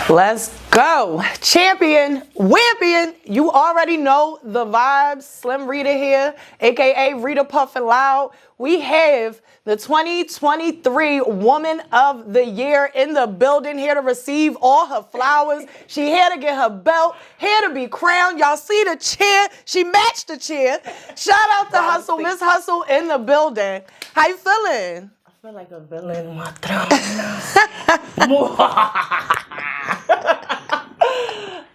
Let's go. Champion, Wampion. You already know the vibes. Slim Rita here, aka Rita Puffin Loud. We have the 2023 Woman of the Year in the building, here to receive all her flowers. She here to get her belt, here to be crowned. Y'all see the chair? She matched the chair. Shout out to Hustle, Miss Hustle in the building. How you feeling? I feel like a villain in my throne.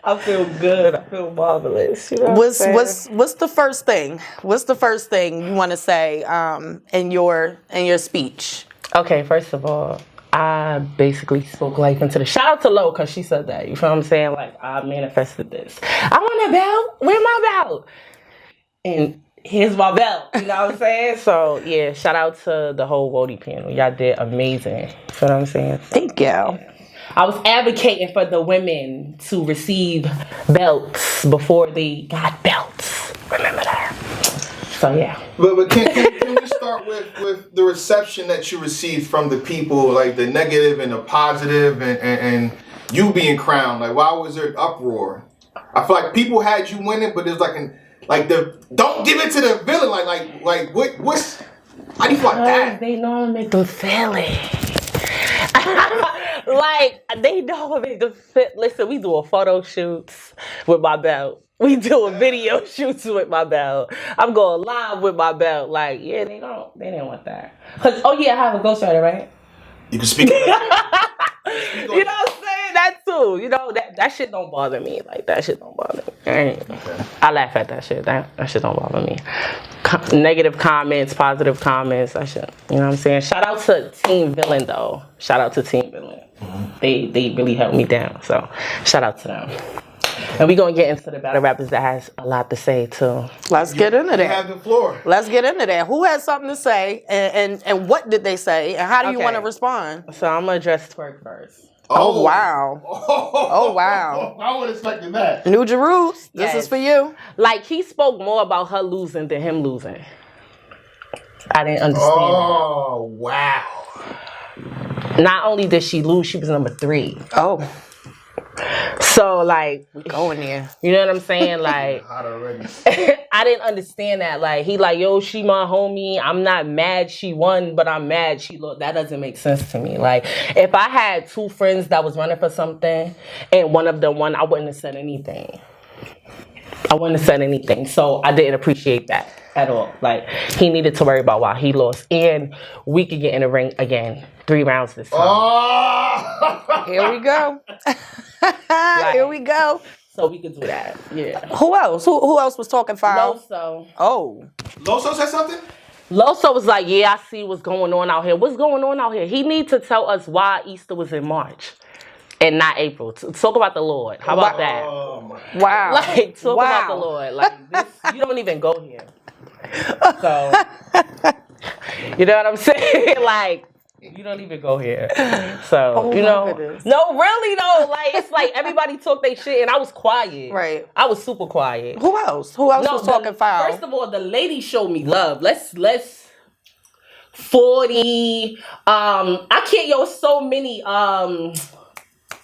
I feel good. I feel marvelous. You know What's the first thing? What's the first thing you want to say in your speech? Okay, first of all, I basically spoke life into the. Shout out to Lo, because she said that. You feel what I'm saying? Like, I manifested this. I want a belt. Where's my belt? And here's my belt. You know what I'm saying? So, yeah, shout out to the whole WOTY panel. Y'all did amazing. You feel what I'm saying? Thank you. Yeah. I was advocating for the women to receive belts before they got belts. Remember that. So, yeah. But can we start with the reception that you received from the people, like the negative and the positive, and you being crowned? Like, why was there an uproar? I feel like people had you winning, but there's don't give it to the villain. Like what's how do you feel like that? They know I make them feel it. Like, they know I make them feel. Listen, we do a photo shoots with my belt. We do a video shoots with my belt. I'm going live with my belt. Like, yeah, they didn't want that. Cause, oh yeah, I have a ghostwriter, right? You can speak. You know what I'm saying? That too. You know, that shit don't bother me. Like, that shit don't bother me. I laugh at that shit. That shit don't bother me. Negative comments, positive comments, that shit. You know what I'm saying? Shout out to Team Villain, though. Shout out to Team Villain. Mm-hmm. They really helped me down. So, shout out to them. And we're going to get into the battle rappers that has a lot to say, too. Let's get into that. You have the floor. Let's get into that. Who has something to say, and what did they say, and how do you want to respond? So I'm going to address Twerk first. Oh, wow. Oh, wow. I would expect that. New Jerusalem, this is for you. Like, he spoke more about her losing than him losing. I didn't understand that. Oh, wow. Not only did she lose, she was number 3. Oh. So, like, we going there. You know what I'm saying? Like, hot already. I didn't understand that. Like, he like, yo, she my homie. I'm not mad she won, but I'm mad she lost. That doesn't make sense to me. Like, if I had 2 friends that was running for something and one of them won, I wouldn't have said anything. So I didn't appreciate that at all. Like, he needed to worry about why he lost. And we could get in the ring again. 3 rounds this time. Oh! Here we go. Like, here we go. So we could do that. Yeah. Who else? Who else was talking foul? Loso. Oh. Loso said something? Loso was like, yeah, I see what's going on out here. What's going on out here? He needs to tell us why Easter was in March and not April. Talk about the Lord. How about that? Wow. Like, talk about the Lord. Like, this, you don't even go here. So, you know what I'm saying? Like, you don't even go here. So, you know. No, really, though. Like, it's like everybody talk their shit and I was quiet. Right. I was super quiet. Who else? Who else was talking foul? First of all, the lady showed me love. Let's 40. I can't, so many,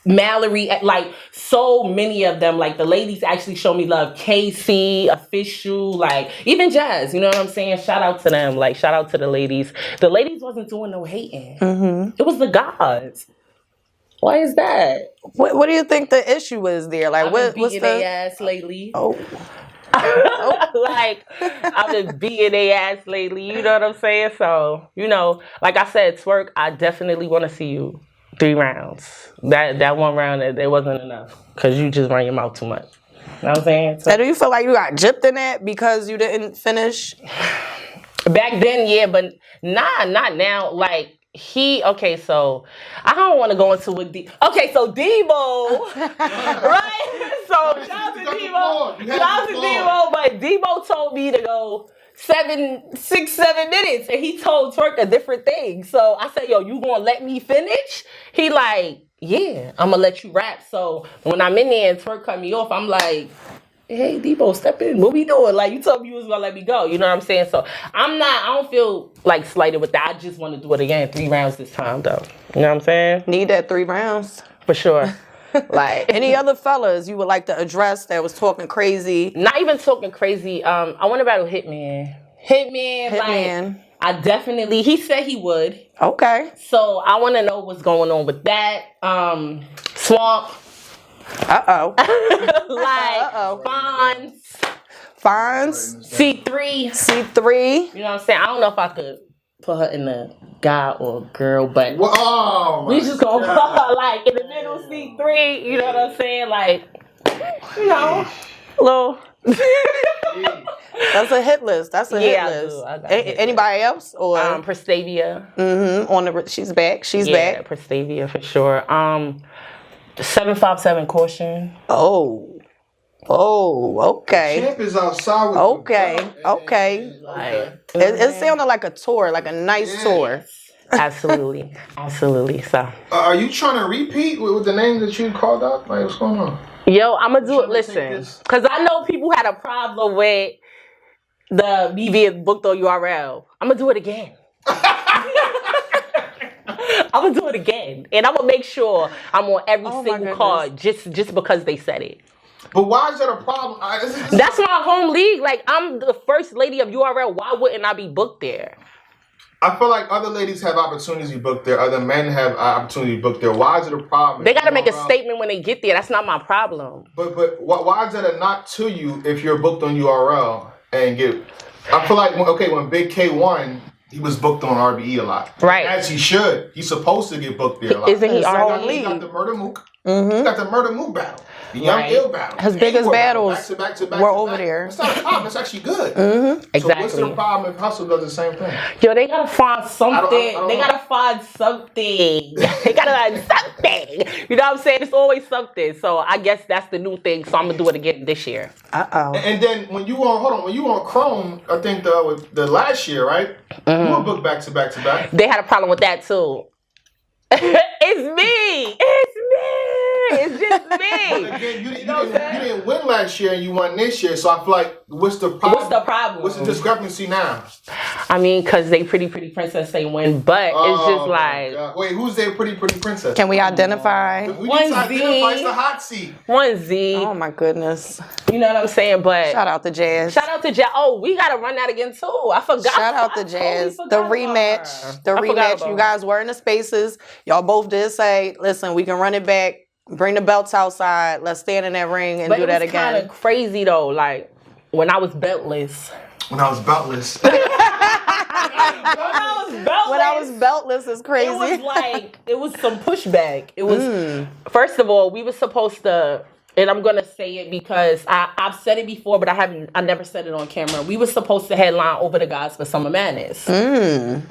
Mallory, like, so many of them, like, the ladies actually show me love. Casey, Official, like, even Jazz, you know what I'm saying? Shout out to them. Like, shout out to the ladies. The ladies wasn't doing no hating. Mm-hmm. It was the guys. Why is that? What do you think the issue is there? Like, I've been beating their ass lately. Oh. Like, I've been beating their ass lately. You know what I'm saying? So, you know, like I said, Twerk, I definitely want to see you 3 rounds. That 1 round, it wasn't enough. Because you just run your mouth too much. You know what I'm saying? So, do you feel like you got gypped in that because you didn't finish? Back then, yeah, but not now. Like, okay, so I don't want to go into what okay, so Debo, right? So shout out to Debo, but Debo told me to go 7 minutes, and he told Twerk a different thing. So I said, yo, you gonna let me finish? He like, yeah, I'm gonna let you rap. So when I'm in there and Twerk cut me off, I'm like, hey, Debo, step in. What we doing? Like, you told me you was gonna let me go. You know what I'm saying? So I don't feel like slighted with that. I just want to do it again. 3 rounds this time, though. You know what I'm saying? Need that 3 rounds. For sure. Like, Any other fellas you would like to address that was talking crazy? not even talking crazy. I want to battle Hitman. Hitman. Like, I definitely. He said he would. Okay. So I want to know what's going on with that. Swamp. Uh-oh. Like, Fonz. C3. C3. You know what I'm saying? I don't know if I could put her in the guy or girl, but Oh, we just gonna put her like in the middle C3. You know what I'm saying? Like, you know, little. That's a hit list. That's a hit I list. do. I got a hit Anybody else? Or Prestavia. On the she's back. She's Yeah, back. Prestavia for sure. The 757 caution. Oh, okay. Champ is outside with Okay. It sounded like a tour, like a nice tour. Absolutely. So. Are you trying to repeat with the names that you called up? Like, what's going on? Yo, I'm gonna do it. trying to take Listen, because I know people had a problem with the me being booked on URL. I'm gonna do it again. I'm gonna do it again, and I'm gonna make sure I'm on every single card just because they said it. But why is that a problem? That's my home league. Like, I'm the first lady of URL. Why wouldn't I be booked there? I feel like other ladies have opportunities to book there. Other men have opportunity to book there. Why is it a problem? They got to make a statement when they get there. That's not my problem. But why is that a not to you if you're booked on URL and get? I feel like when Big K won, he was booked on RBE a lot. Right. As he should. He's supposed to get booked there a lot. Isn't he RBE? He got the Murder Mook. He got the Murder Mook battle. The Young Ill battle. His biggest battles back were over there. It's not a problem. It's actually good. Exactly. So what's the problem if Hustle does the same thing? Yo, they gotta find something. They gotta find something. They gotta find something. You know what I'm saying? It's always something. So I guess that's the new thing. So I'm gonna do it again this year. And then when you on Chrome, I think the last year, right? You were booked back to back to back. They had a problem with that too. It's me. It's just me. Again, you didn't win last year and you won this year, so I feel like what's the problem? What's the discrepancy now? I mean, because they pretty princess say win, but it's just like... Wait, who's their pretty princess? Can we identify? We need to identify. It's the hot seat. 1Z. Oh my goodness. You know what I'm saying? But shout out to Jazz. Oh, we gotta run that again too. I forgot. Shout out to Jazz. The rematch. You guys were in the spaces. Y'all both did say, listen, we can run it back. Bring the belts outside. Let's stand in that ring and do that again. But it was kind of crazy though. Like when I was beltless. When I was beltless is crazy. It was like, it was some pushback. It was, first of all, we were supposed to, and I'm going to say it because I've said it before, but I never said it on camera. We were supposed to headline Over the Gods for Summer Madness. You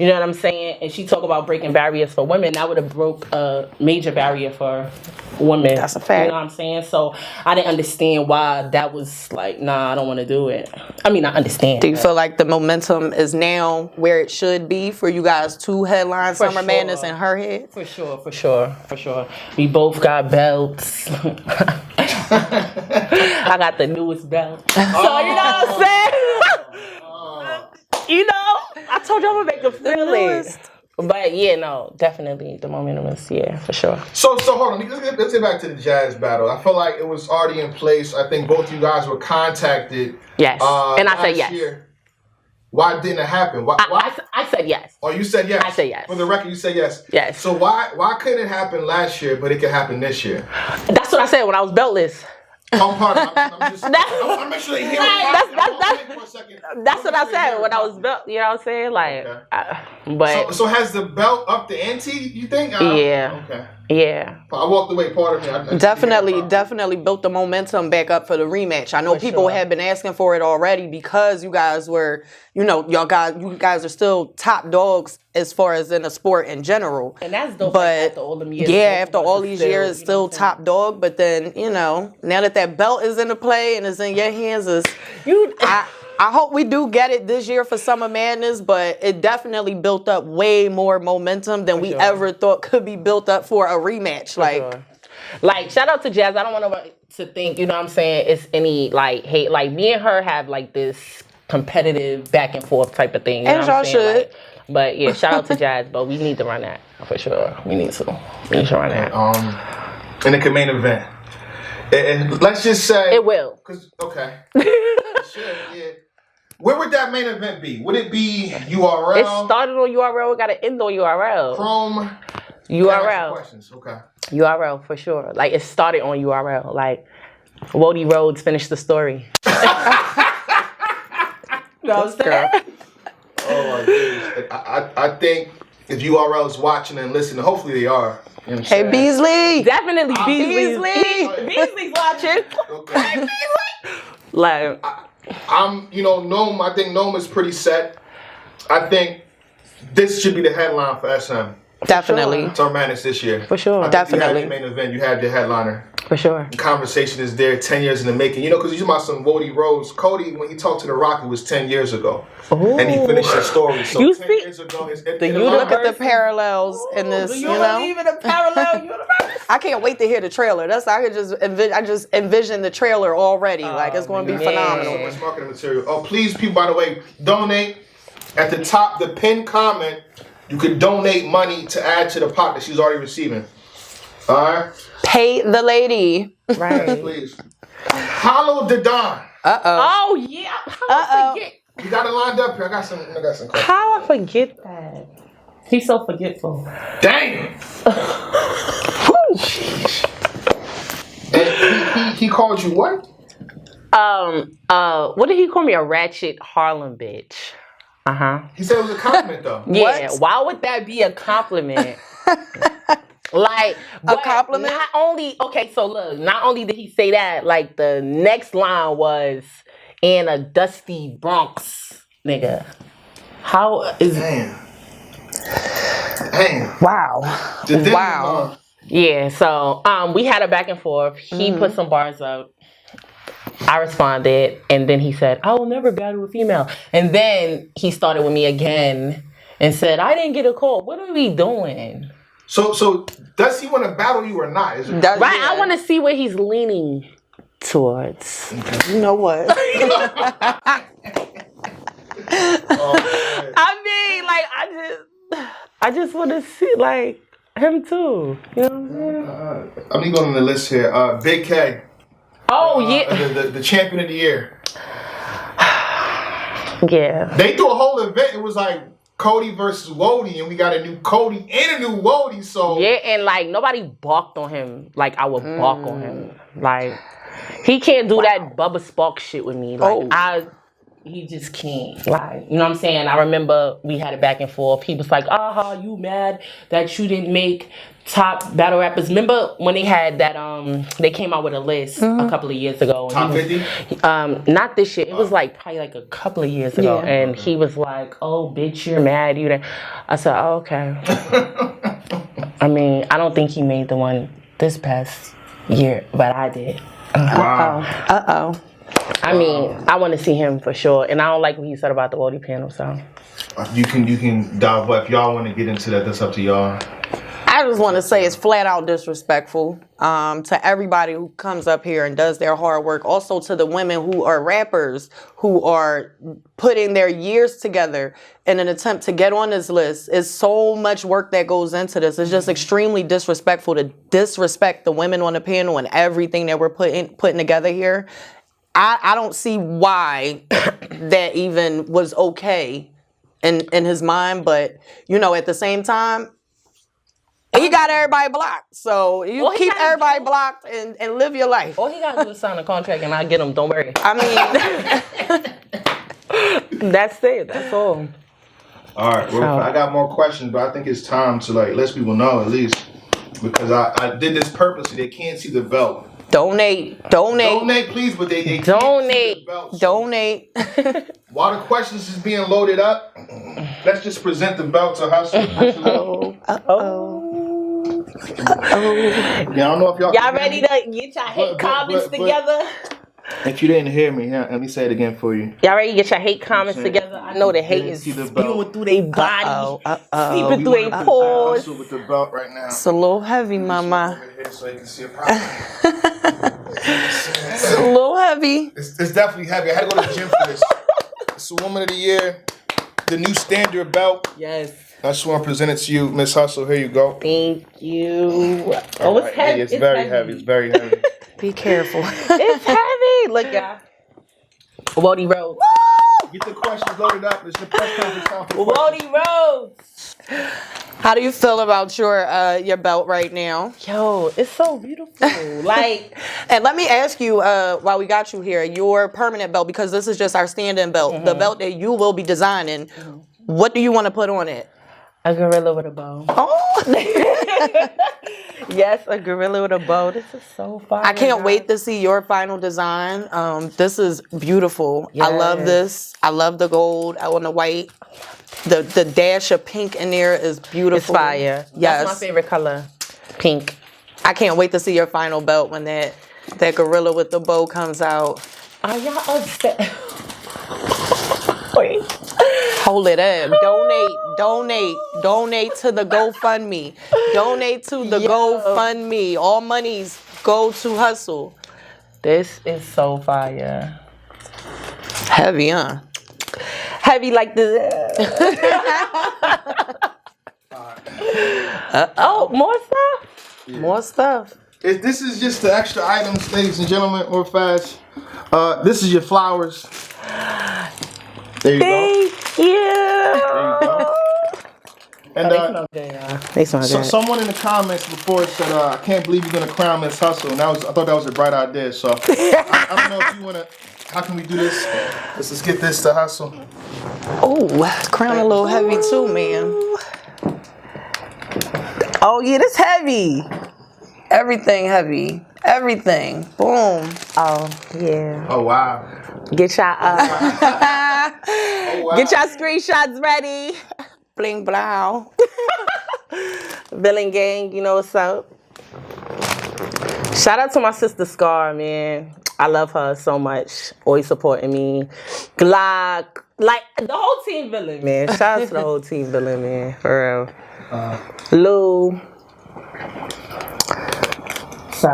know what I'm saying? And she talked about breaking barriers for women. That would have broke a major barrier for women. That's a fact. You know what I'm saying? So I didn't understand why that was like, nah, I don't want to do it. I mean, I understand. Do you feel like the momentum is now where it should be for you guys to headline Summer Madness in her head? For sure. We both got belts. I got the newest belt. So, you know what I'm saying? You know, I told you I'm going to make them feel it. But yeah, no, definitely the momentum is, for sure. So hold on, let's get back to the Jazz battle. I feel like it was already in place. I think both you guys were contacted. Yes, and I said yes. Year. Why didn't it happen? Why? I said yes. Oh, you said yes? I said yes. For the record, you said yes? Yes. So why couldn't it happen last year, but it could happen this year? That's what I said when I was beltless. I'm make sure they hear that's what I said when I was belt. You know what I'm saying? Like, but so has the belt up the ante? You think? Yeah. Okay. Yeah. I walked away part of me. Definitely built the momentum back up for the rematch. I know people had been asking for it already because you guys were, you guys are still top dogs as far as in the sport in general. And that's dope. But after all them years. Yeah, after all these years, still top dog. But then, now that belt is in the play and is in your hands, I hope we do get it this year for Summer Madness, but it definitely built up way more momentum than we ever thought could be built up for a rematch. Like, shout out to Jazz. I don't want to think, you know what I'm saying, it's any, like, hate. Like, me and her have, like, this competitive back and forth type of thing. You know what I'm saying? Should. But, yeah, shout out to Jazz, but we need to run that for sure. We need to run that. And it can main event. And let's just say It will. Okay. It should, yeah. Where would that main event be? Would it be URL? It started on URL. It got to end on URL. Chrome. URL. Questions. Okay. URL for sure. Like it started on URL. Like WOTY Roads finished the story. Girl. Oh my goodness. I think if URL is watching and listening, hopefully they are. You know what I'm Hey saying? Beasley. Definitely Beasley. Beasley. Beasley's watching. Okay. Like I'm, Gnome. I think Gnome is pretty set. I think this should be the headline for SM. Definitely. It's our madness this year. For sure. I think Definitely. You have your main event. You have your headliner. for sure. The conversation is there. 10 years in the making. Because you're talking about some WOTY Roads. Cody, when he talked to The Rock, it was 10 years ago. Ooh. And he finished the story. So You 10 see- years ago, Look at the parallels in this, You believe in a parallel universe? I can't wait to hear the trailer. I just envision the trailer already. Like it's going to be man. phenomenal. So much marketing material. Oh, please, people, by the way, donate. At the top, the pinned comment, you can donate money to add to the pot that she's already receiving. All right? Pay the lady. Right. Please. Hollow the Don. Oh yeah. How I forget? You got it lined up here. I got some questions. How I forget that? He's so forgetful. Damn. And he called you what? What did he call me? A ratchet Harlem bitch. He said it was a compliment though. Yeah. Why would that be a compliment? Like A compliment? Not only not only did he say that, like the next line was in a dusty Bronx, nigga. How is Damn. Wow. Wow. Yeah, so we had a back and forth. He put some bars up. I responded, and then he said, I will never battle a female. And then he started with me again and said, I didn't get a call. What are we doing? So does he want to battle you or not? Is it That- Right, yeah. I want to see where he's leaning towards. You know what? I mean, like, I just want to see, like, him too. You know what I'm saying? I'm going on the list here. Big K. Oh, yeah. The champion of the year. Yeah. They threw a whole event. It was like Cody versus WOTY, and we got a new Cody and a new WOTY. So Yeah, and, like, nobody balked on him like I would balk on him. Like, he can't do that Bubba Spark shit with me. Like, he just can't. Like, you know what I'm saying? I remember we had it back and forth. He was like, you mad that you didn't make top battle rappers? Remember when they had that, they came out with a list a couple of years ago. top 50? Not this year. It was like probably like a couple of years ago. Yeah. And he was like, oh, bitch, you're mad. You didn't. I said, oh, okay. I mean, I don't think he made the one this past year, but I did. Wow. I mean, I want to see him for sure, and I don't like what he said about the WOTY panel. So You can dive up. If y'all want to get into that, that's up to y'all. I just want to say it's flat out disrespectful to everybody who comes up here and does their hard work. Also to the women who are rappers who are putting their years together in an attempt to get on this list. It's so much work that goes into this. It's just extremely disrespectful to disrespect the women on the panel and everything that we're putting together here. I don't see why that even was okay in his mind, but at the same time, he got everybody blocked. So you keep everybody blocked and live your life. all he gotta do is sign a contract, and I get him. Don't worry. I mean, That's it. That's all. All right, well, I got more questions, but I think it's time to let people know at least, because I did this purposely. They can't see the belt. donate, Please, but they can't Donate. see the belt. So donate. while the questions is being loaded up, let's just present the belt to Hustle. Yeah, I don't know if y'all Y'all ready to get your hate comments together? If you didn't hear me, let me say it again for you. Y'all ready to get your hate comments together? I know the hate is See the spewing belt. through their body, seeping We through their wanna pores. Hustle with the belt right now. It's a little heavy, mama. Over here so you can see it properly. It's a little heavy. It's definitely heavy. I had to go to the gym for this. It's a Woman of the Year, the new standard belt. Yes. I just want to present it to you, Miss Hustle. Here you go. Thank you. Oh, it's heavy. It's very heavy. It's very heavy. Be careful. It's heavy. Look, y'all. WOTY Road. Get the questions loaded up. It's the press conference time for questions. WOTY Road. How do you feel about your belt right now? Yo, it's so beautiful. Like, And let me ask you, while we got you here, your permanent belt, because this is just our stand-in belt, the belt that you will be designing. What do you want to put on it? a gorilla with a bow. Oh, Yes, a gorilla with a bow. This is so fun. I can't wait to see your final design. This is beautiful. I love Yes. this. I love the gold on the white. The dash of pink in there is beautiful. It's fire. Yes. That's my favorite color. Pink. I can't wait to see your final belt when that gorilla with the bow comes out. Are y'all upset? Wait. Hold it up. Donate to the GoFundMe. Donate to the GoFundMe. All monies go to Hustle. This is so fire. Heavy, huh? Heavy like the. Oh, more stuff? More stuff. If this is just the extra items, ladies and gentlemen, or fast. This is your flowers. There you go. Thank you. There you go. And They smell so, good. someone in the comments before said, "I can't believe you're gonna crown Miss Hustle," and I thought that was a bright idea. So I don't know if you wanna. How can we do this? Let's just get this to Hustle. Oh, crown a little heavy too, man. Oh, yeah, this heavy. Everything heavy. Everything. Boom. Oh, yeah. Oh wow. Get y'all Oh, wow. Get y'all screenshots ready. Bling blow. Villain gang, you know what's up. Shout out to my sister Scar, man. I love her so much. Always supporting me. Glock. Like, the whole team Villain, man. Shout out to the whole team Villain, man. For real. Lou. So,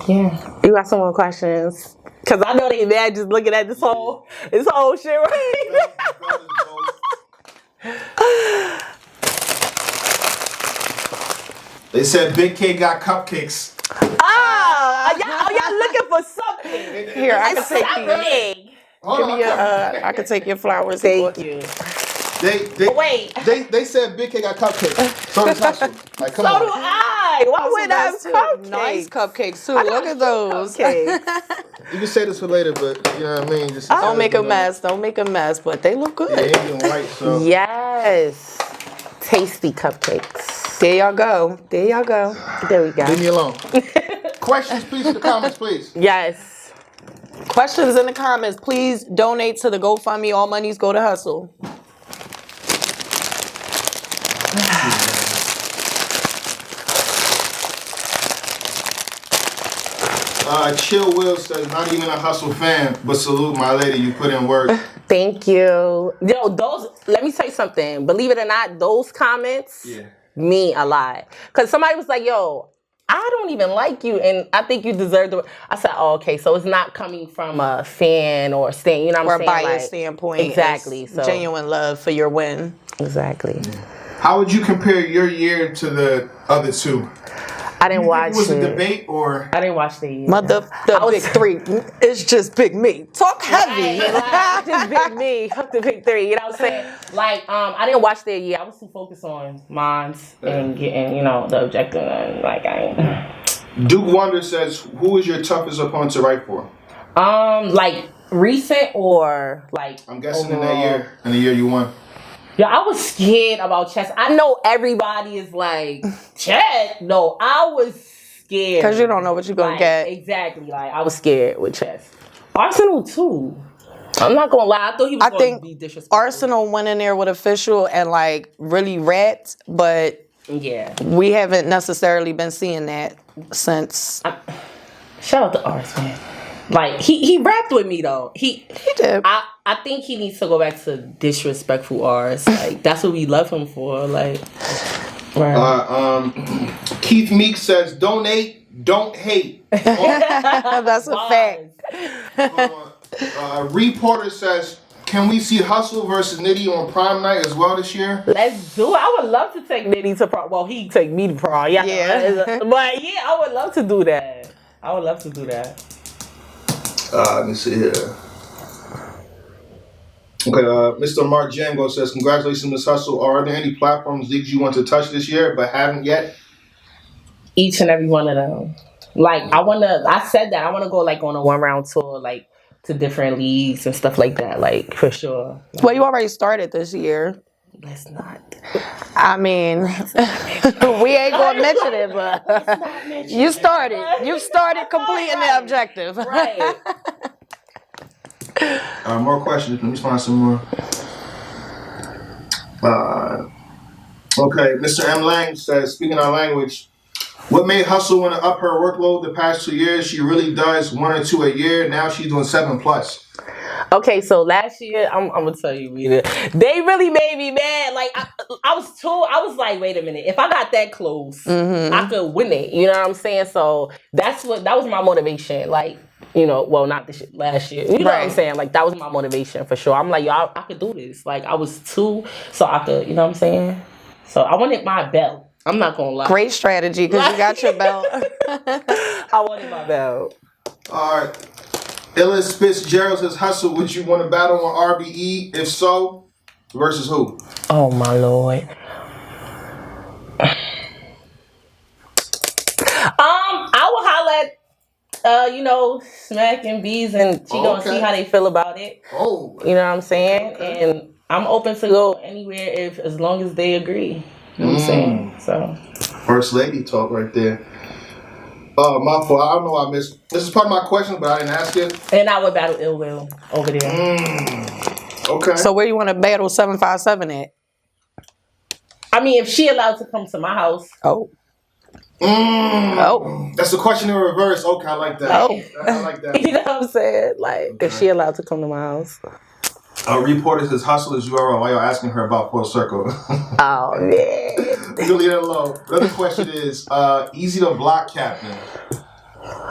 yeah. You got some more questions? Because I know they mad just looking at this whole shit right now. They said Big K got cupcakes. Y'all looking for something. Here, I can take these. Something. Hold Give on, me your, I can take your flowers. Thank you. Wait. They said Big K got cupcakes. So does Hustle. Like, come So on. do I. Why would I have cupcakes? Nice cupcakes too. Look at those. Okay. You can say this for later, but you know what I mean. Just Don't make a mess. Don't make a mess. But they look Yeah, good. ain't doing right. So Yes. Tasty cupcakes. There y'all go. There y'all go. There we go. leave me alone. Questions, please, in the comments, please. Yes. Questions in the comments. Please donate to the GoFundMe. All monies go to Hustle. Chill Will says, not even a Hustle fan, but salute my lady. You put in work. Thank you. Yo, let me tell you something. Believe it or not, those comments mean a lot. Because somebody was like, yo, I don't even like you, and I think you deserve the. I said, oh, okay, so it's not coming from a fan or stand, you know what I'm Or saying? a biased Like, standpoint. Exactly. It's So genuine love for your win. Exactly. How would you compare your year to the other two? I didn't watch Was it it. debate or? I didn't watch the year. The big three. It's just big me. Talk heavy. Like, just big me. Fuck the big three. You know what I'm saying? Like, I didn't watch their year. I was too focused on mines and getting, the objective. And like, Duke Wonder says, who is your toughest opponent to write for? like recent or like. I'm guessing overall? in the year you won. Yeah, I was scared about chess. I know everybody is like, chess? No, I was scared. Because you don't know what you're going to get. Exactly. Like, I was scared with chess. Arsenal, too. I'm not going to lie. I thought he was going to be disrespectful. Arsenal went in there with official and like really rapped, but yeah, we haven't necessarily been seeing that since. Shout out to Ars, man. Like, he rapped with me, though. He did. I think he needs to go back to disrespectful Rs. Like, that's what we love him for. Like, right. Keith Meek says, donate, don't hate. That's a fact. Reporter says, can we see Hustle versus Nitty on Prime Night as well this year? Let's do it. I would love to take Nitty to prom. Well, he take me to prom. Yeah. But yeah, I would love to do that. Let me see here. Okay, Mr. Mark Django says, congratulations, Miss Hustle. Are there any platforms, leagues you want to touch this year but haven't yet? Each and every one of them. Like, I said that. I want to go, like, on a 1-round tour, like, to different leagues and stuff like that, like, for sure. Well, you already started this year. Let's not. I mean, we ain't gonna mention it, but you started. You started completing the objective. Right. More questions. Let me find some more. Okay, Mr. M. Lang says, speaking our language, what made Hustle want to up her workload the past 2 years? She really does 1 or 2 a year. Now she's doing 7+. Okay, so last year, I'm gonna tell you, Rita, they really made me mad. Like I was like, wait a minute, if I got that close, I could win it. You know what I'm saying? So that was my motivation. Like, you know, well, not this year, last year. You know what I'm saying? Like, that was my motivation for sure. I'm like, yo, I could do this. Like, I was 2, so I could, you know what I'm saying? So I wanted my belt. I'm not gonna lie. Great strategy, because you got your belt. I wanted my belt. All right. Illis Fitzgerald says, Hustle, would you want to battle on RBE? If so, versus who? Oh, my Lord. I will holler at, Smack and Bees, and she gonna see how they feel about it. Oh. You know what I'm saying? Okay. And I'm open to go anywhere as long as they agree. You know what I'm saying? So. First lady talk right there. My fault. I don't know. I missed. This is part of my question, but I didn't ask it. And I would battle Ill Will over there. Okay. So where you want to battle 757 at? I mean, if she allowed to come to my house. Oh. Oh. That's the question in reverse. Okay, I like that. Oh. I like that. You know what I'm saying? Like, if she allowed to come to my house. Reporter says, Hustle is URL. Why y'all asking her about Full Circle? Oh, man. You leave it alone. Another question is, Easy to Block Captain.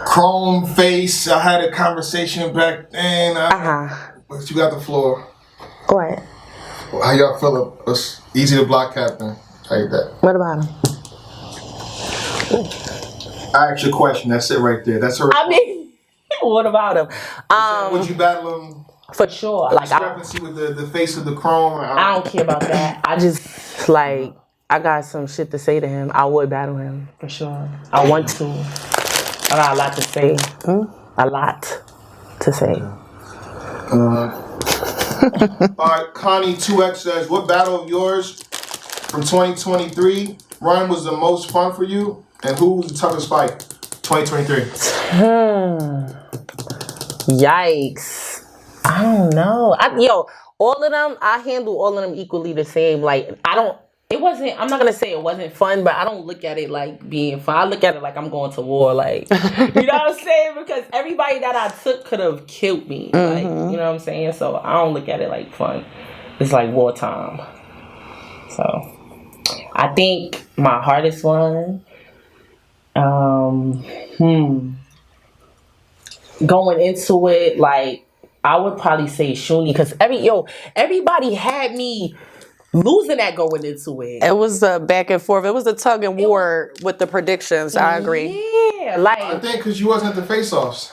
Chrome face. I had a conversation back then. But you got the floor. What? How y'all feel about Easy to Block Captain? How you that? What about him? I asked you a question. That's it right there. That's her. I mean, what about him? Would you battle him? For sure. Like, discrepancy with the face of the Chrome. I don't care about that. I just, like, I got some shit to say to him. I would battle him, for sure. I want to. I got a lot to say. A lot to say. All right, Connie 2X says, what battle of yours from 2023 run was the most fun for you? And who was the toughest fight? 2023. Yikes. I don't know. All of them, I handle all of them equally the same. Like, I'm not going to say it wasn't fun, but I don't look at it like being fun. I look at it like I'm going to war. Like, you know what I'm saying? Because everybody that I took could have killed me. Like, you know what I'm saying? So I don't look at it like fun. It's like wartime. So I think my hardest one, going into it, like, I would probably say Shuni, because everybody had me losing that going into it. It was a back and forth. It was a tug and war with the predictions. I agree. Yeah, like, I think because you wasn't at the face-offs.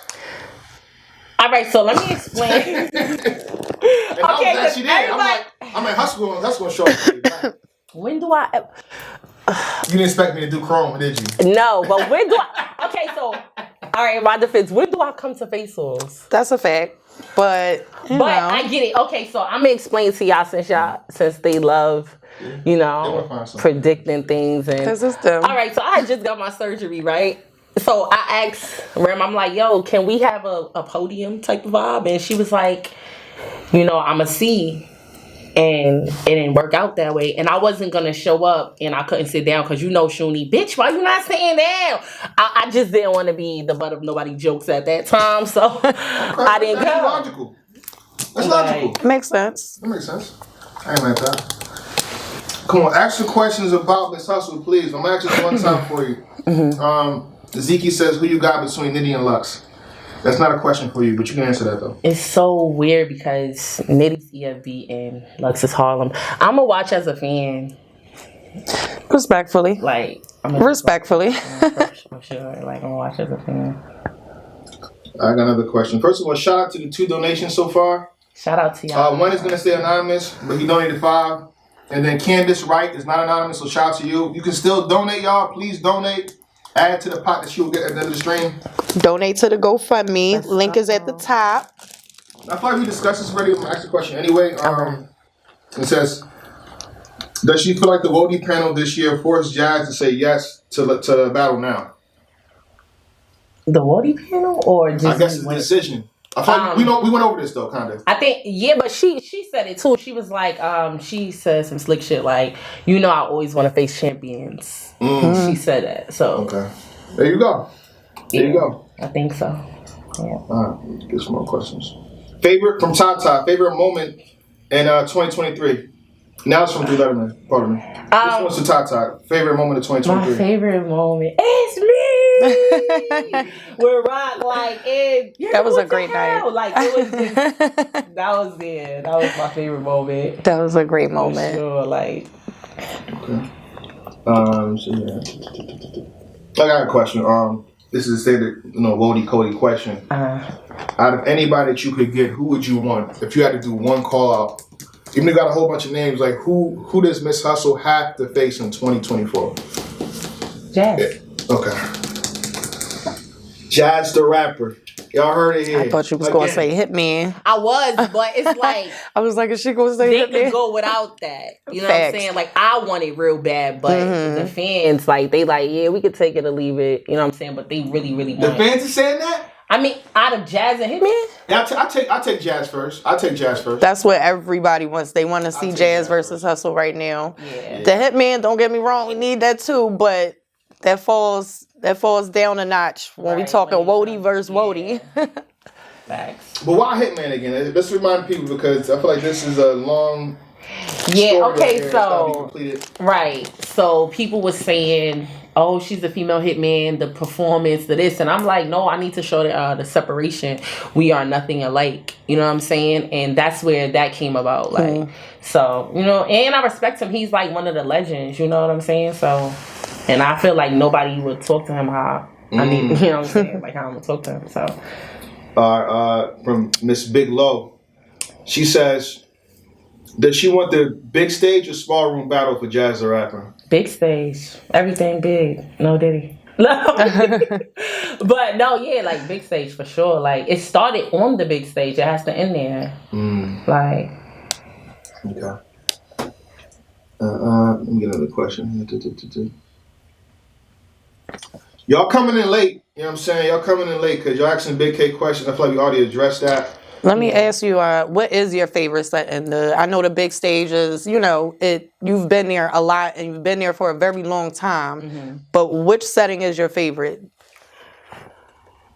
All right, so let me explain. And I was actually there. I'm like, Hustle gonna show up. When do I? You didn't expect me to do Chrome, did you? No, but when do I? Okay, so all right, my defense. When do I come to face-offs? That's a fact. But I get it. Okay, so I'm gonna explain to y'all since they love, predicting things and. Because it's them. All right, so I just got my surgery, right? So I asked Rem, I'm like, yo, can we have a podium type of vibe? And she was like, I'm a C. And it didn't work out that way. And I wasn't going to show up and I couldn't sit down because Shuni, bitch, why you not sitting down? I just didn't want to be the butt of nobody's jokes at that time. So I didn't go. That's logical. That's logical. Makes sense. That makes sense. I ain't like that. Come on, ask your questions about Miss Hustle, please. I'm going to ask this one time for you. Zeke says, who you got between Nitty and Lux? That's not a question for you, but you can answer that though. It's so weird because Nitty's EFB and Lux's Harlem. I'm gonna watch as a fan. Respectfully. Like, Respectfully. for sure. Like, I'm gonna watch as a fan. I got another question. First of all, shout out to the 2 donations so far. Shout out to y'all. One is gonna stay anonymous, but he donated 5. And then Candace Wright is not anonymous, so shout out to you. You can still donate, y'all. Please donate. Add to the pot that she will get at the end of the stream. Donate to the GoFundMe. Link is at the top. I thought we discussed this already. I'm gonna ask the question anyway. It says, does she feel like the WOTY panel this year forced Jazz to say yes to Battle Now? The WOTY panel or just I guess it's the decision. I thought we went over this though, kind of. I think but she said it too. She was like, she said some slick shit like, I always want to face champions. She said that. So okay, there you go. There you go. I think so. Yeah. All right, get some more questions. Favorite from Tata. Favorite moment in 2023. Now it's from Drew Letterman. Pardon me. This one's to Tata. Favorite moment of 2023. My favorite moment. It's me. We're rock that was a great night. Like it was just, that was my favorite moment. That was a great moment. For sure, like. Okay. So yeah. I got a question. This is a standard, WOTY Cody question. Out of anybody that you could get, who would you want if you had to do one call out? Even if you got a whole bunch of names, like who does Miss Hustle have to face in 2024? Jazz. Yeah. Okay. Jazz the rapper. Y'all heard it here. I thought you was going to say Hitman. I was, but it's like... I was like, is she going to say They Hitman? could go without that. You know what I'm saying? Like, I want it real bad, but the fans, yeah, we could take it or leave it. You know what I'm saying? But they really, really want it. The fans are saying that? I mean, out of Jazz and Hitman? Yeah, I take Jazz first. I take Jazz first. That's what everybody wants. They want to see Jazz versus Hustle right now. Yeah. The Hitman, don't get me wrong, we need that too, but that falls down a notch when we talking WOTY versus WOTY. Facts. But why Hitman again? Let's remind people because I feel like this is a long okay, so right. So people were saying, oh, she's a female hitman, the performance, the this, and I'm like, no, I need to show the separation. We are nothing alike. You know what I'm saying? And that's where that came about. Like, so, and I respect him. He's like one of the legends, you know what I'm saying? So, and I feel like nobody would talk to him how I need, you know what I'm saying? Like how I'm gonna talk to him. So from Miss Big Low, she says, does she want the big stage or small room battle for Jazz the Rapper? Big stage. Everything big. No Diddy. No. But no, yeah, like big stage for sure. Like it started on the big stage. It has to end there. Like. Okay. Let me get another question. Y'all coming in late. You know what I'm saying? Y'all coming in late because y'all asking Big K questions. I feel like we already addressed that. Let me ask you, what is your favorite setting? I know the big stage is, you've been there a lot and you've been there for a very long time. But which setting is your favorite?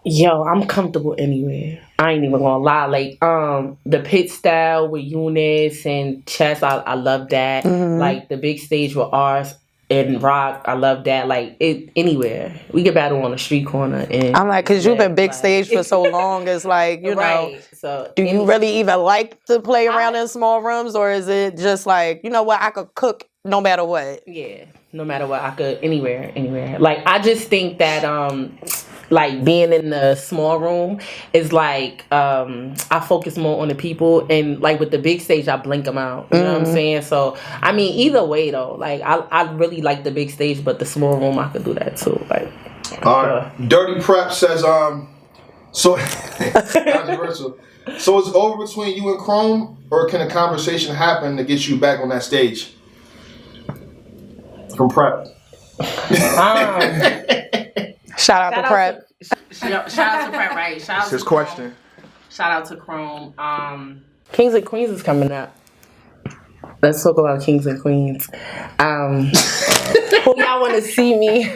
Yo, I'm comfortable anywhere. I ain't even gonna lie. Like, the pit style with Eunice and Chess, I love that. Like the big stage with ours and Rock, I love that. Like it anywhere. We get battle on the street corner and I'm like, cause you've been big stage for so long, it's like, know. So do you really even like to play around in small rooms, or is it just like, you know what, I could cook no matter what? Yeah, no matter what, I could anywhere. Like I just think that like being in the small room is like I focus more on the people, and like with the big stage I blink them out. You know what I'm saying? So I mean, either way though, like I really like the big stage, but the small room I could do that too. Like, Dirty Prep says so controversial. So it's over between you and Chrome, or can a conversation happen to get you back on that stage? From Prep. Shout out to Prep. Shout out to Prep, right? Shout out His to question. Chrome. Shout out to Chrome. Kings and Queens is coming up. Let's talk about Kings and Queens. Who y'all want to see me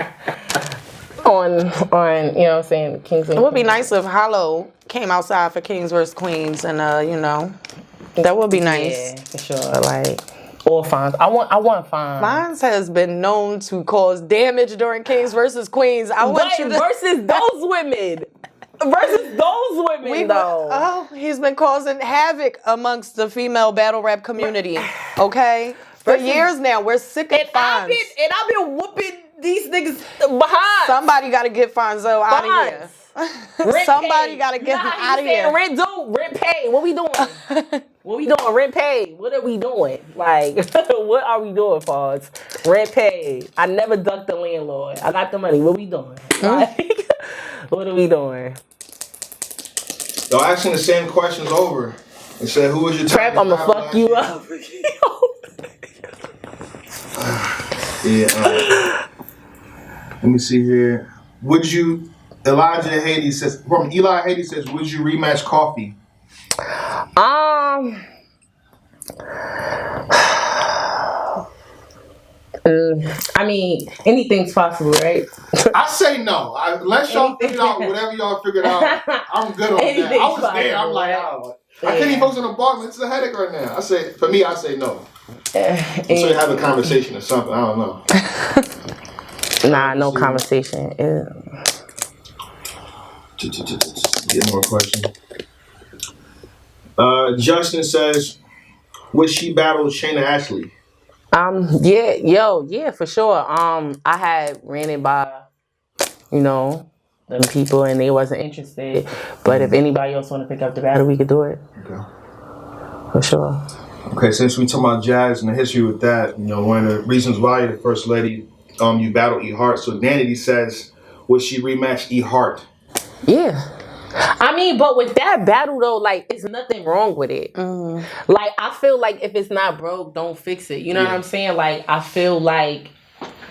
on, you know what I'm saying, Kings and Queens? It would be nice if Hollow came outside for Kings vs. Queens, and that would be nice. Yeah, for sure. Like, or Fonz. I want Fonz. Fonz has been known to cause damage during Kings vs. Queens. Versus those women. versus those women though. He's been causing havoc amongst the female battle rap community. Okay, for years now, we're sick of fines. I've been whooping these niggas behind. Somebody got to get Fonzo out of here. Somebody got to get him out of here. Rent pay. What we doing? What we doing? Rent pay. What are we doing? Like, what are we doing, Fonz? Rent pay. I never ducked the landlord. I got the money. What we doing? Like, what are we doing? Y'all asking the same questions over. They said, who was your Trap, I'ma fuck you up. Yeah. Let me see here. Would you, Elijah Haiti says, from Eli Haiti says, would you rematch Coffee? I mean, anything's possible, right? I say no. Unless y'all figure out whatever y'all figured out, I'm good on that. I was there. I'm like, oh. I can't even focus on the bar. It's a headache right now. I say no. So you have a conversation or something. I don't know. Nah, no conversation. Get more questions. Justin says, would she battle Shayna Ashley? Yeah, for sure. I had ran it by, them people and they wasn't interested. But if anybody else want to pick up the battle, we could do it. Okay. For sure. Okay, since we talk about Jazz and the history with that, one of the reasons why the first lady, you battled E Hart. So Danity says, would she rematch E Hart? Yeah. I mean, but with that battle though, like, there's nothing wrong with it. Like, I feel like if it's not broke, don't fix it. You know what I'm saying? Like, I feel like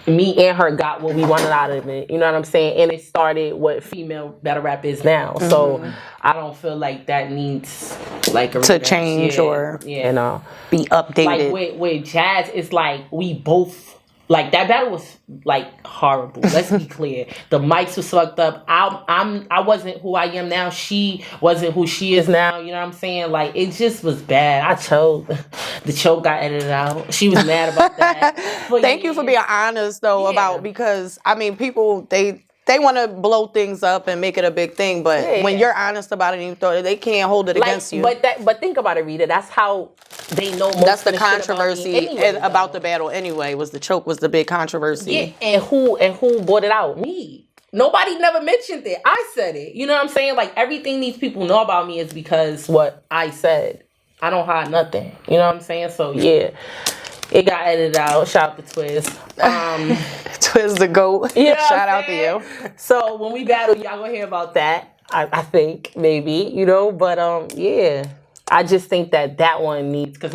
me and her got what we wanted out of it. You know what I'm saying? And it started what female battle rap is now. So I don't feel like that needs like to change or be updated. Like with Jazz, it's like we both. Like, that battle was, like, horrible. Let's be clear. The mics was fucked up. I wasn't who I am now. She wasn't who she is now. You know what I'm saying? Like, it just was bad. I choked. The choke got edited out. She was mad about that. Thank you for being honest, though, because, I mean, people, they want to blow things up and make it a big thing, but when you're honest about it, they can't hold it against you. But think about it, Rita. That's how they know most. That's the controversy about the battle anyway. Was the choke was the big controversy? Yeah, and who brought it out? Me. Nobody never mentioned it. I said it. You know what I'm saying? Like, everything these people know about me is because what I said. I don't hide nothing. You know what I'm saying? So yeah. It got edited out. Shout out to Twiz. Twiz the GOAT. Yeah, shout out to you. So when we battle, y'all gonna hear about that. I think maybe, but yeah. I just think that one needs, because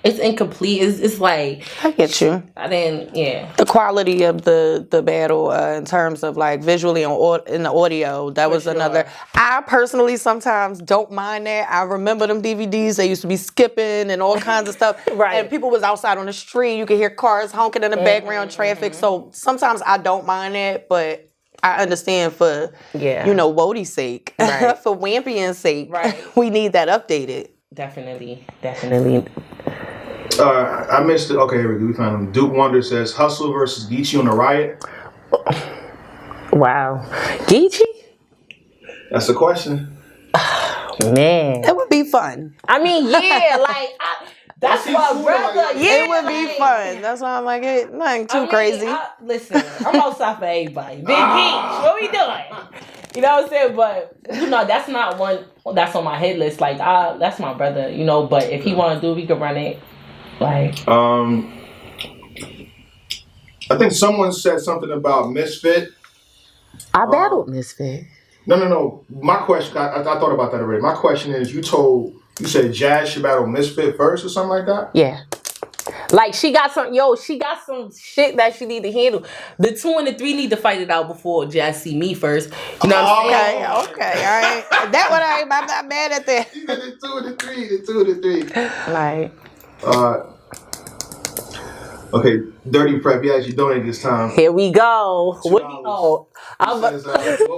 it's incomplete. It's like, I get you. I didn't, the quality of the battle in terms of like visually in the audio, that was another. I personally sometimes don't mind that. I remember them DVDs, they used to be skipping and all kinds of stuff. Right. And people was outside on the street, you could hear cars honking in the background, traffic. So sometimes I don't mind that, but I understand for WOTY's sake, right. for Wampion's sake, right. we need that updated. Definitely. I missed it. Okay, here we go. We found him. Duke Wonder says Hustle versus Geechee on the Riot. Wow. Geechee? That's the question. Man. It would be fun. I mean, yeah, like, that's my brother. Like, it would be fun. That's why I'm like, nothing too crazy. Listen, I'm outside for everybody. Big Geech, what we doing? You know what I'm saying? But, that's not one that's on my hit list. Like, that's my brother, but if he want to do it, we could run it. Like, I think someone said something about Misfit. I battled Misfit. No. My question, I thought about that already. My question is, you said Jazz should battle Misfit first or something like that? Yeah. Like, she got some shit that she need to handle. The 2 and the 3 need to fight it out before Jazz see me first. You know what I'm saying? Okay, all right. That one, I'm not mad at that. You got the 2 and the 3. Like. Okay, Dirty Prep, you actually donated this time. Here we go. What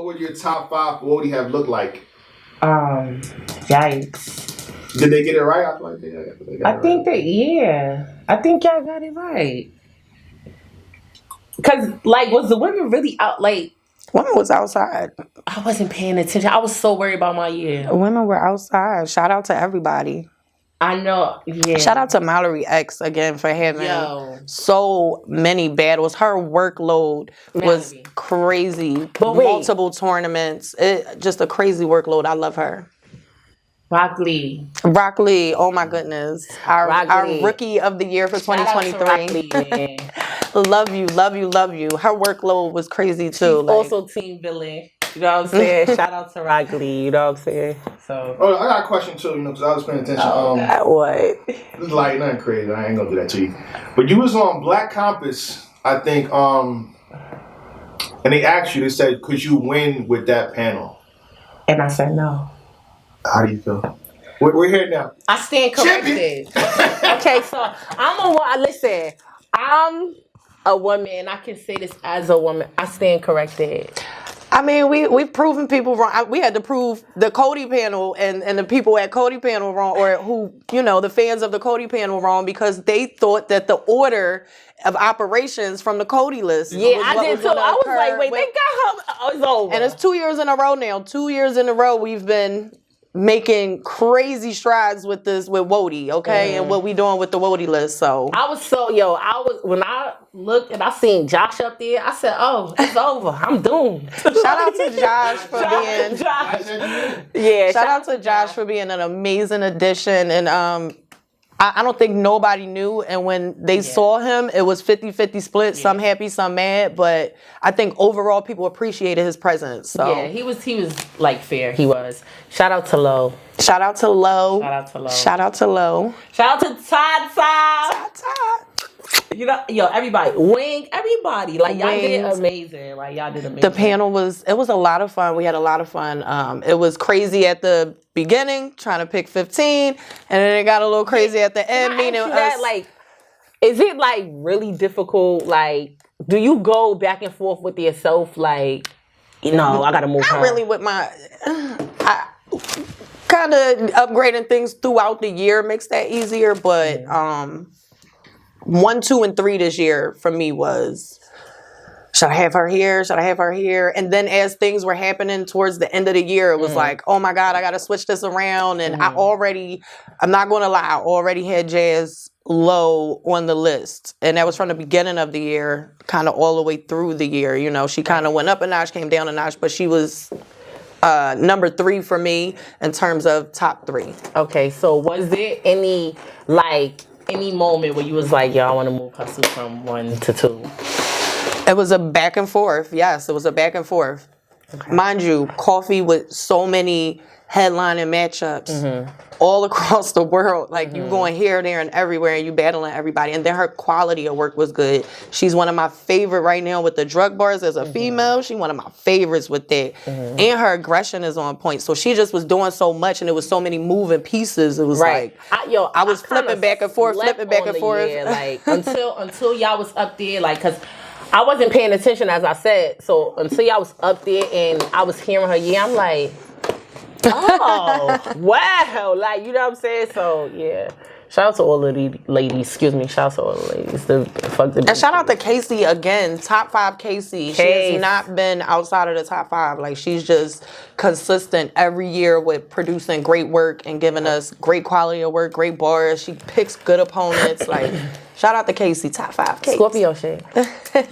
would your top 5 WOTY have looked like? Yikes. Did they get it right? I feel like they got I think y'all got it right. Cause, like, was the women really out? Like, Women was outside. I wasn't paying attention. I was so worried about my year. Women were outside. Shout out to everybody. I know. Yeah. Shout out to Mallory X again for having so many battles. Her workload was Mallory. crazy. But wait. Multiple tournaments. Just a crazy workload. I love her. Broccoli. Oh my goodness. Our rookie of the year for 2023. Love you. Her workload was crazy too. She's also team villain. You know what I'm saying? Shout out to Broccoli. You know what I'm saying? So. Oh, I got a question too, because I was paying attention. What? It's like nothing crazy. I ain't gonna do that to you. But you was on Black Compass, I think, and they asked you, they said, could you win with that panel? And I said no. How do you feel? We're here now. I stand corrected. Okay, so listen, I'm a woman. I can say this as a woman. I stand corrected. I mean, we've proven people wrong. We had to prove the Cody panel and the people at Cody panel wrong, or who, the fans of the Cody panel wrong, because they thought that the order of operations from the Cody list. Yeah, I did too. I was like, wait, they got her. Oh, it's over. And it's 2 years in a row now. 2 years in a row we've been making crazy strides with WOTY, okay, and what we doing with the WOTY list. So when I looked and I seen Josh up there, I said, "Oh, it's over. I'm doomed." Shout out to Josh for being. Shout out to Josh for being an amazing addition, and I don't think nobody knew, and when they saw him, it was 50-50 split, some happy, some mad, but I think overall people appreciated his presence. So yeah, he was like fair. He was. Shout out to Lo. Shout out to Lo. Shout out to Todd. Everybody. Wing, everybody. Like, y'all did amazing. The panel was a lot of fun. We had a lot of fun. It was crazy at the beginning, trying to pick 15, and then it got a little crazy at the end. Is it like really difficult? Like, do you go back and forth with yourself? Like, I gotta move on. Not really with my. Kind of upgrading things throughout the year makes that easier, but 1, 2, and 3 this year for me was, should I have her here? Should I have her here? And then as things were happening towards the end of the year, it was like, oh my God, I got to switch this around. And I'm not going to lie, I already had Jazz low on the list. And that was from the beginning of the year, kind of all the way through the year. She kind of went up a notch, came down a notch, but she was number 3 for me in terms of top 3. Okay, so was there any moment where you was like, yo, I want to move Hustle from 1 to 2? It was a back and forth. Yes, it was a back and forth. Okay. Mind you, Coffee with so many headlining matchups all across the world. Like, you going here, there, and everywhere, and you battling everybody. And then her quality of work was good. She's one of my favorite right now with the drug bars as a female. She's one of my favorites with that. And her aggression is on point. So she just was doing so much, and it was so many moving pieces. It was like, I was flipping back and forth. Yeah, like, until y'all was up there, like, because I wasn't paying attention, as I said. So until y'all was up there and I was hearing her, I'm like, oh, wow. Like, you know what I'm saying? So, yeah. Shout out to all the ladies. Excuse me. Shout out to all the ladies. And shout out to Casey again. Top 5 Casey. She has not been outside of the top 5. Like, she's just consistent every year with producing great work and giving us great quality of work, great bars. She picks good opponents. Like, shout out to Casey. Top 5 Casey. Scorpio shit.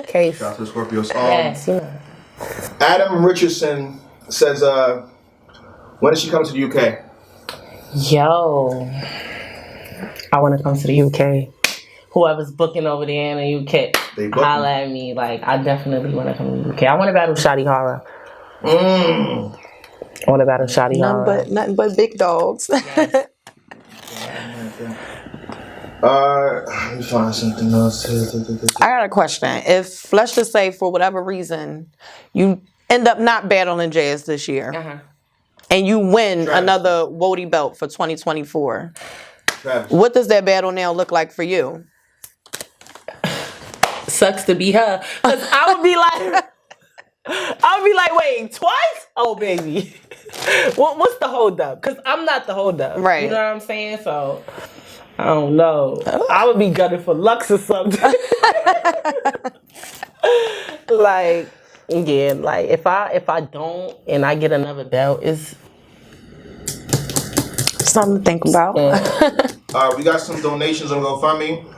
Case. Shout out to Scorpios. Yes. Adam Richardson says, when is she coming to the UK? Yo, I want to come to the UK. Whoever's booking over there in the UK, holla at me. Like, I definitely want to come to the UK. I want to battle Shotty Horror. I want to battle Shotty Horror. Nothing but big dogs. Yes. Let me find something else. I got a question. If, let's just say, for whatever reason, you end up not battling Jazz this year, and you win another WOTY belt for 2024, what does that battle now look like for you? Sucks to be her. Because I would be like, wait, twice? Oh, baby. What's the hold up? Because I'm not the hold up. Right. You know what I'm saying? So, I don't know. I would be gutted for Lux or something. Like, Yeah, like if I don't and I get another belt, it's Something to think about. We got some donations on GoFundMe.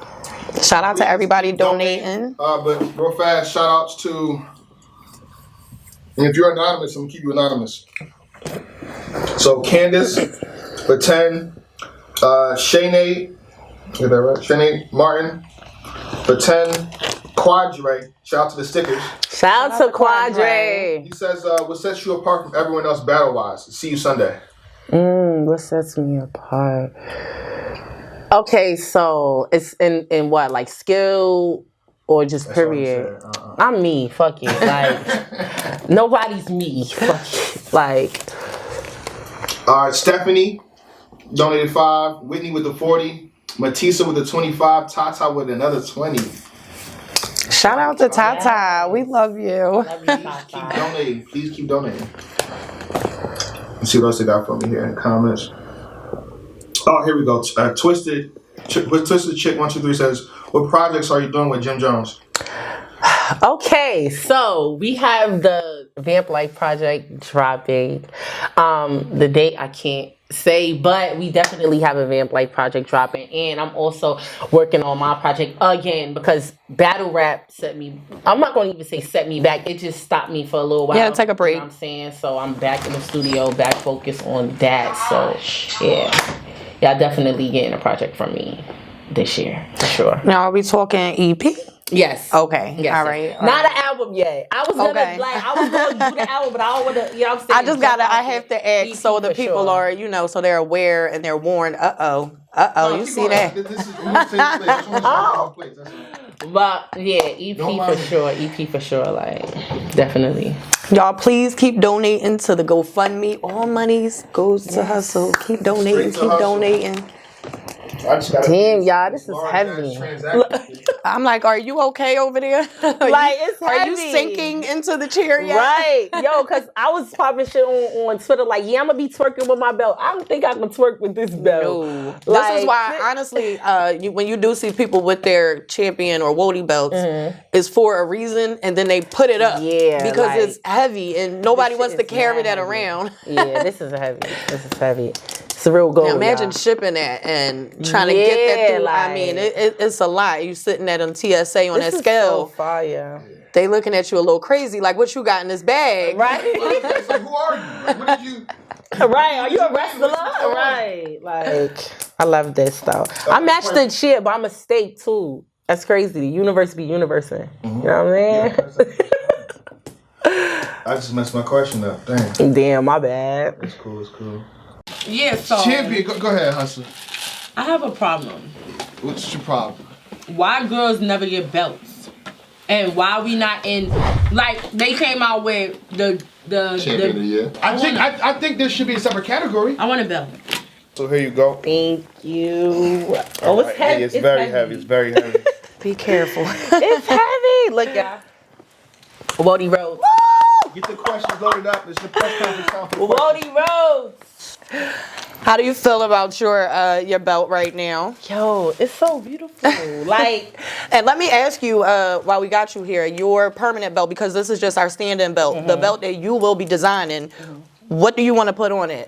Shout out to everybody Donate. donating. But real fast, shout outs to. And if you're anonymous, I'm gonna keep you anonymous. So Candace, for 10, Shanae, get that right? Shanae Martin, for 10, Quadre, shout out to the stickers. shout out to Quadre. He says, what sets you apart from everyone else battle-wise? See you Sunday. What sets me apart? Okay, so it's in what, like skill or just That's what I'm period? saying. I'm me. Fuck it. Like nobody's me. Fuck it. Like All right, Stephanie donated 5, Whitney with the 40, Matisa with the 25, Tata with another 20. Shout out to Tata. We love you. Keep donating. Please keep donating. Let's see what else they got for me here in the comments. Oh, here we go. Twisted Chick 123 says, "What projects are you doing with Jim Jones?" okay, so we have the Vamp Life project dropping. The date I can't say, but we definitely have a Vamp Life project dropping, and I'm also working on my project again because battle rap set me. I'm not going to even say set me back. It just stopped me for a little while. Yeah, take a break. You know what I'm saying? So I'm back in the studio, back focused on that. So yeah, definitely getting a project from me this year for sure. Now, are we talking EP? Yes. Okay. Yes. All right. Not an album yet. I was gonna Okay. do the album, but I don't wanna, you know what I'm saying? I have to ask so the people are, so they're aware and they're warned. No, You keep see going. that? This is place. That's all. But yeah, EP Don't for mind. sure. EP for sure. Like definitely. Y'all, please keep donating to the GoFundMe. All monies goes to Hustle. Keep donating. Straight to Keep Hustle. donating. I just gotta Damn, do y'all, this is large-ass heavy. transaction. I'm like, are you okay over there? Like, it's Are you heavy. sinking into the chair yet? Right, yo, cause I was popping shit on Twitter like, yeah, I'm gonna be twerking with my belt. I don't think I can twerk with this belt. No. Like, This is why, honestly, when you do see people with their champion or WOTY belts, it's for a reason, and then they put it up. Yeah, because like, it's heavy, and nobody this wants shit to is carry mad that heavy. around. Yeah, this is heavy. This is heavy. It's a real goal. Now imagine y'all. shipping that and trying to get that through. I mean, it's a lot. You sitting at on TSA on This that is scale. so fire. They looking at you a little crazy, like what you got in this bag, Right? It's like, who are you? Like, what did you? Right? Are you a wrestler? Right? Like, I love this though. I matched the shit, but I'm a steak too. That's crazy. The universe be universing. You know what I'm saying? I just messed my question up. Dang. Damn, my bad. It's cool. It's cool. Yeah, so Champion, go ahead, Hustle. I have a problem. What's your problem? Why girls never get belts? And why we not in, like, they came out with the Champion of the year. I think there should be a separate category. I want a belt. So here you go. Thank you. Oh, it's heavy. It's very heavy. It's very heavy. Be careful. It's heavy. Look, y'all. WOTY Road. Get the questions loaded up. It's the press conference time for the questions. WOTY Road. How do you feel about your belt right now? Yo, it's so beautiful. Like, And let me ask you, while we got you here, your permanent belt, because this is just our stand-in belt, the belt that you will be designing. What do you want to put on it?